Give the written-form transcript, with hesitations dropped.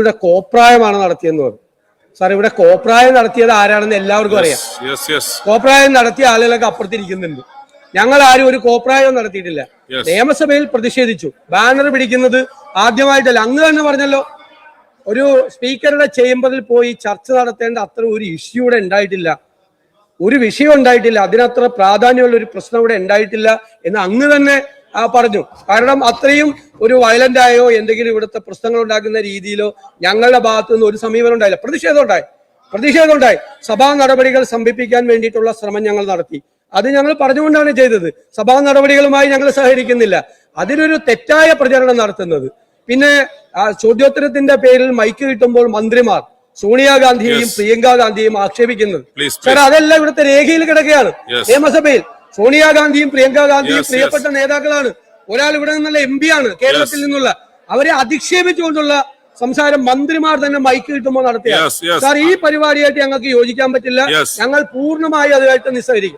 ഇവിടെ കോപ്രായമാണ് നടത്തിയെന്ന് പറഞ്ഞു. സാർ, ഇവിടെ കോപ്രായം നടത്തിയത് ആരാണെന്ന് എല്ലാവർക്കും അറിയാം. കോപ്രായം നടത്തിയ ആളുകളൊക്കെ അപ്പുറത്തിരിക്കുന്നുണ്ട്. ഞങ്ങൾ ആരും ഒരു കോപ്രായവും നടത്തിയിട്ടില്ല. നിയമസഭയിൽ പ്രതിഷേധിച്ചു. ബാനർ പിടിക്കുന്നത് ആദ്യമായിട്ടല്ല. അങ്ങ് തന്നെ പറഞ്ഞല്ലോ, ഒരു സ്പീക്കറുടെ ചേംബറിൽ പോയി ചർച്ച നടത്തേണ്ട അത്ര ഒരു ഇഷ്യൂ ഇവിടെ ഉണ്ടായിട്ടില്ല, ഒരു വിഷയം ഉണ്ടായിട്ടില്ല, അതിനത്ര പ്രാധാന്യമുള്ള ഒരു പ്രശ്നം ഇവിടെ ഉണ്ടായിട്ടില്ല എന്ന് അങ്ങ് തന്നെ പറഞ്ഞു. കാരണം അത്രയും ഒരു വയലന്റ് ആയോ എന്തെങ്കിലും ഇവിടുത്തെ പ്രശ്നങ്ങൾ ഉണ്ടാക്കുന്ന രീതിയിലോ ഞങ്ങളുടെ ഭാഗത്തു നിന്ന് ഒരു സമീപനം ഉണ്ടായില്ല. പ്രതിഷേധം ഉണ്ടായി. സഭാ നടപടികൾ സംഭിപ്പിക്കാൻ വേണ്ടിയിട്ടുള്ള ശ്രമം ഞങ്ങൾ നടത്തി. അത് ഞങ്ങൾ പറഞ്ഞുകൊണ്ടാണ് ചെയ്തത്. സഭാ നടപടികളുമായി ഞങ്ങൾ സഹകരിക്കുന്നില്ല. അതിനൊരു തെറ്റായ പ്രചരണം നടത്തുന്നത്, പിന്നെ ചോദ്യോത്തരത്തിന്റെ പേരിൽ മൈക്ക് കിട്ടുമ്പോൾ മന്ത്രിമാർ സോണിയാഗാന്ധിയെയും പ്രിയങ്ക ഗാന്ധിയെയും ആക്ഷേപിക്കുന്നത്, സാർ അതെല്ലാം ഇവിടുത്തെ രേഖയിൽ കിടക്കുകയാണ്. നിയമസഭയിൽ സോണിയാഗാന്ധിയും പ്രിയങ്ക ഗാന്ധിയും പ്രിയപ്പെട്ട നേതാക്കളാണ്. ഒരാൾ ഇവിടെ നിന്നുള്ള MP ആണ്, കേരളത്തിൽ നിന്നുള്ള. അവരെ അധിക്ഷേപിച്ചുകൊണ്ടുള്ള സംസാരം മന്ത്രിമാർ തന്നെ മൈക്ക് കിട്ടുമ്പോൾ നടത്തിയ. സാർ, ഈ പരിപാടിയായിട്ട് ഞങ്ങൾക്ക് യോജിക്കാൻ പറ്റില്ല. ഞങ്ങൾ പൂർണ്ണമായി അതുമായിട്ട് നിസ്സഹകരിക്കും.